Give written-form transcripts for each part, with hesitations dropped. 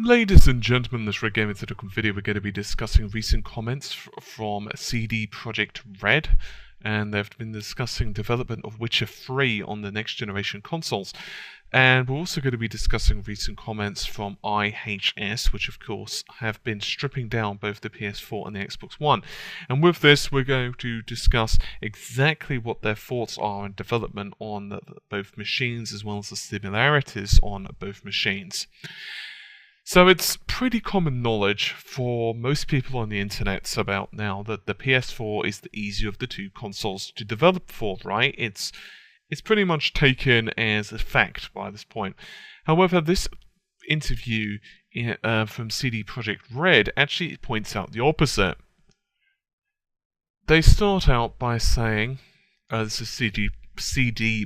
Ladies and gentlemen, in this Red Gamer Typical video, we're going to be discussing recent comments from CD Projekt Red, and they've been discussing development of Witcher 3 on the next generation consoles. And we're also going to be discussing recent comments from IHS, which of course have been stripping down both the PS4 and the Xbox One. And with this, we're going to discuss exactly what their thoughts are in development on both machines, as well as the similarities on both machines. So it's pretty common knowledge for most people on the internet about now that the PS4 is the easier of the two consoles to develop for, right? It's pretty much taken as a fact by this point. However, this interview from CD Projekt Red actually points out the opposite. They start out by saying, this is CD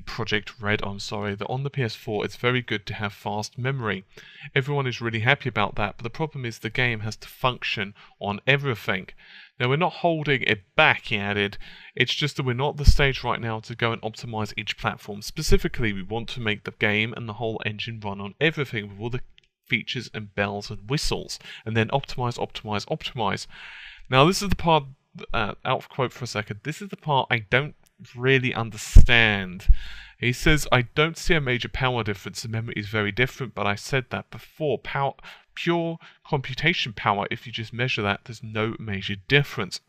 Projekt Red, that on the PS4 it's very good to have fast memory. Everyone is really happy about that, but the problem is the game has to function on everything. Now, we're not holding it back, he added. It's just that we're not at the stage right now to go and optimize each platform. Specifically, we want to make the game and the whole engine run on everything with all the features and bells and whistles, and then optimize. Now, this is the part, out of quote for a second, this is the part I don't really understand. He says, I don't see a major power difference. The memory is very different, but I said that before. Pure computation power, if you just measure that, there's no major difference.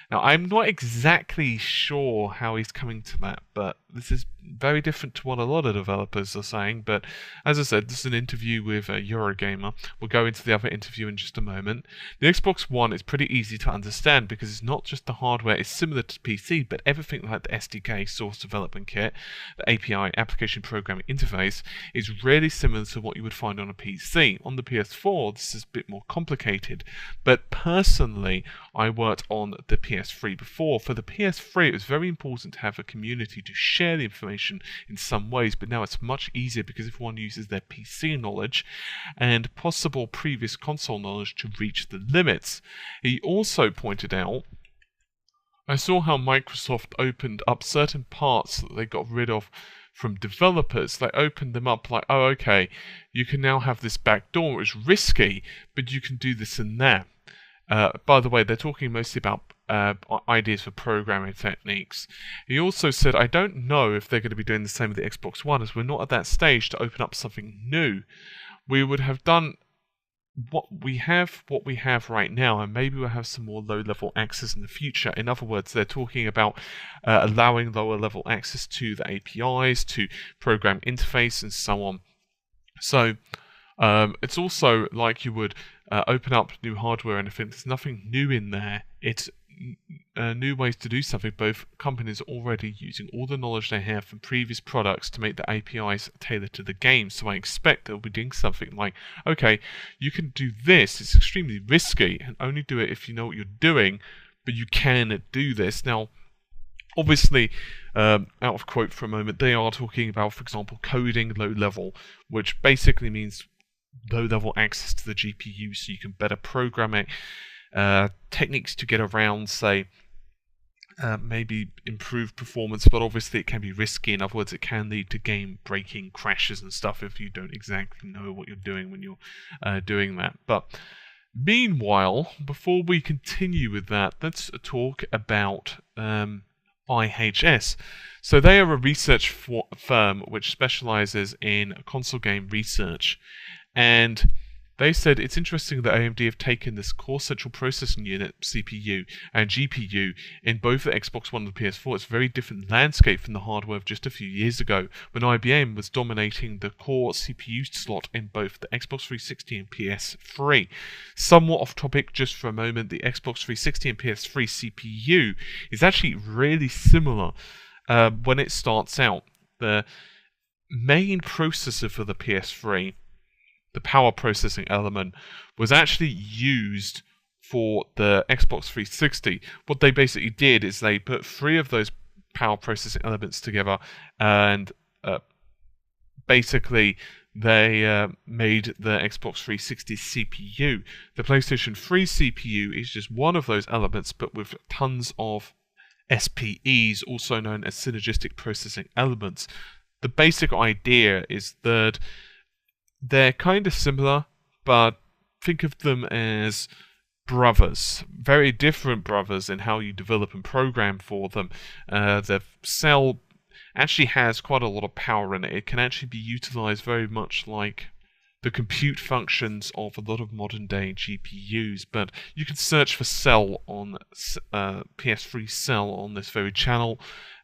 Now, I'm not exactly sure how he's coming to that, but this is very different to what a lot of developers are saying. But as I said, this is an interview with Eurogamer. We'll go into the other interview in just a moment. The Xbox One is pretty easy to understand because it's not just the hardware, it's similar to PC, but everything like the SDK, source development kit, the API, application programming interface, is really similar to what you would find on a PC. On the PS4, this is a bit more complicated, but personally, I worked on the PS3 before. For the PS3, it was very important to have a community to share the information in some ways, but now it's much easier because everyone uses their PC knowledge and possible previous console knowledge to reach the limits. He also pointed out, I saw how Microsoft opened up certain parts that they got rid of from developers. They opened them up like, oh, okay, you can now have this backdoor. It's risky, but you can do this and that. By the way, they're talking mostly about ideas for programming techniques. He also said, I don't know if they're going to be doing the same with the Xbox One, as we're not at that stage to open up something new. We would have done what we have right now, and maybe we'll have some more low-level access in the future. In other words, they're talking about allowing lower-level access to the APIs, to program interface, and so on. So it's also like you would open up new hardware and everything. There's nothing new in there. It's new ways to do something. Both companies are already using all the knowledge they have from previous products to make the APIs tailored to the game. So I expect they'll be doing something like, okay, you can do this. It's extremely risky, and only do it if you know what you're doing, but you can do this. Now, obviously, out of quote for a moment, they are talking about, for example, coding low level, which basically means low-level access to the GPU so you can better program it, techniques to get around, say, maybe improve performance, but obviously it can be risky. In other words, it can lead to game-breaking crashes and stuff if you don't exactly know what you're doing when you're doing that. But meanwhile, before we continue with that, let's talk about IHS. So they are a research firm which specializes in console game research, and they said it's interesting that AMD have taken this core central processing unit, CPU, and GPU in both the Xbox One and the PS4. It's a very different landscape from the hardware of just a few years ago, when IBM was dominating the core CPU slot in both the Xbox 360 and PS3. Somewhat off topic just for a moment, the Xbox 360 and PS3 CPU is actually really similar when it starts out. The main processor for the PS3, the power processing element, was actually used for the Xbox 360. What they basically did is they put 3 of those power processing elements together, and basically they made the Xbox 360 CPU. The PlayStation 3 CPU is just one of those elements, but with tons of SPEs, also known as synergistic processing elements. The basic idea is that they're kind of similar, but think of them as brothers, very different brothers in how you develop and program for them. The cell actually has quite a lot of power in it. It can actually be utilized very much like the compute functions of a lot of modern day GPUs, but you can search for cell on PS3 cell on this very channel,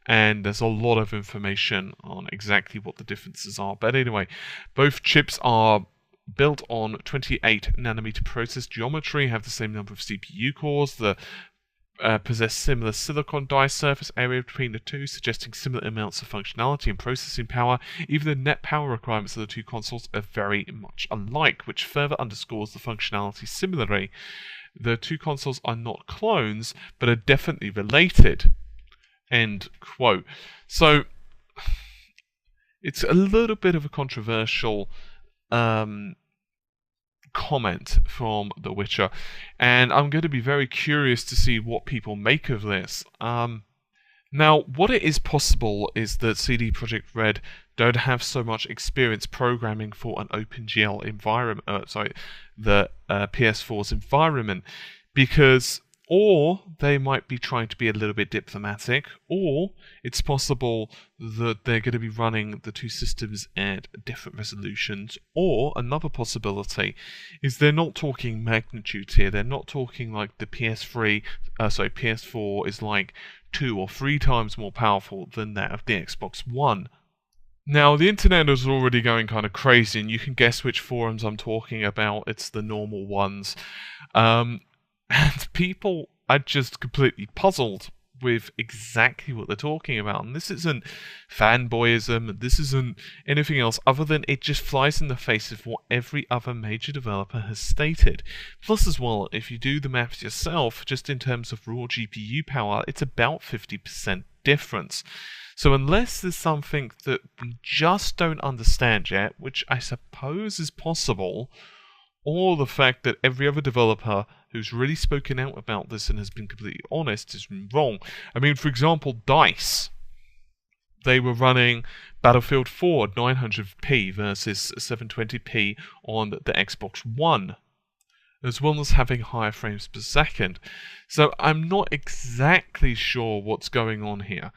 and there's a lot of information on exactly what the differences are. But anyway, both chips are built on 28 nanometer process geometry, have the same number of CPU cores, possess similar silicon die surface area between the two, suggesting similar amounts of functionality and processing power. Even the net power requirements of the two consoles are very much alike, which further underscores the functionality similarly. The two consoles are not clones, but are definitely related. End quote. So, it's a little bit of a controversial comment from The Witcher, and I'm going to be very curious to see what people make of this. Now, what it is possible is that CD Projekt Red don't have so much experience programming for an OpenGL environment, the PS4's environment, because or they might be trying to be a little bit diplomatic, or it's possible that they're going to be running the two systems at different resolutions, or another possibility is they're not talking magnitude here. They're not talking like the PS4 is like 2 or 3 times more powerful than that of the Xbox One. Now, the internet is already going kind of crazy, and you can guess which forums I'm talking about. It's the normal ones. And people are just completely puzzled with exactly what they're talking about. And this isn't fanboyism, this isn't anything else other than it just flies in the face of what every other major developer has stated. Plus as well, if you do the maths yourself, just in terms of raw GPU power, it's about 50% difference. So unless there's something that we just don't understand yet, which I suppose is possible, or the fact that every other developer who's really spoken out about this and has been completely honest is wrong. I mean, for example, DICE. They were running Battlefield 4 at 900p versus 720p on the Xbox One, as well as having higher frames per second. So I'm not exactly sure what's going on here.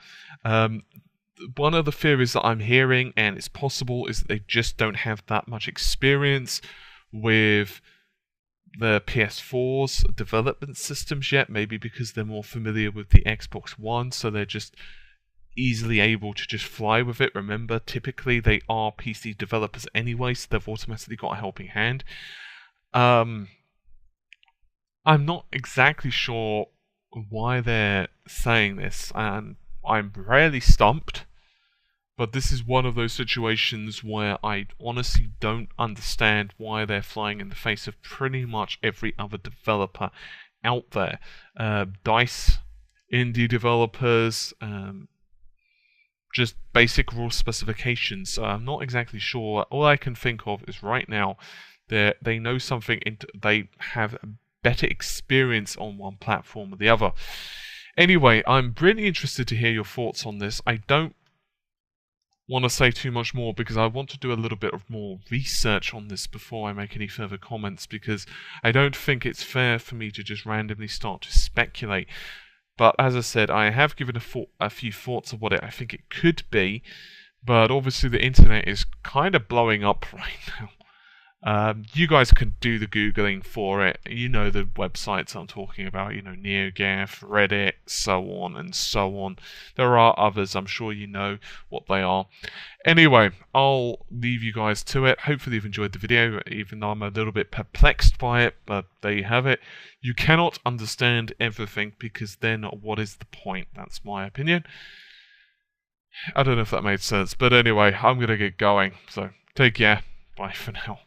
One of the theories that I'm hearing, and it's possible, is that they just don't have that much experience with the PS4's development systems yet, maybe because they're more familiar with the Xbox One, so they're just easily able to just fly with it. Remember, typically they are PC developers anyway, so they've automatically got a helping hand. I'm not exactly sure why they're saying this, and I'm rarely stumped. But this is one of those situations where I honestly don't understand why they're flying in the face of pretty much every other developer out there. DICE, indie developers, just basic rule specifications. So I'm not exactly sure. All I can think of is right now they know something, they have better experience on one platform or the other. Anyway, I'm really interested to hear your thoughts on this. I don't want to say too much more because I want to do a little bit of more research on this before I make any further comments, because I don't think it's fair for me to just randomly start to speculate. But as I said, I have given a few thoughts of what I think it could be, but obviously the internet is kind of blowing up right now. You guys can do the Googling for it. You know the websites I'm talking about, you know, NeoGAF, Reddit, so on and so on. There are others, I'm sure you know what they are. Anyway, I'll leave you guys to it. Hopefully you've enjoyed the video, even though I'm a little bit perplexed by it, but there you have it. You cannot understand everything, because then what is the point? That's my opinion. I don't know if that made sense, but anyway, I'm going to get going. So take care. Bye for now.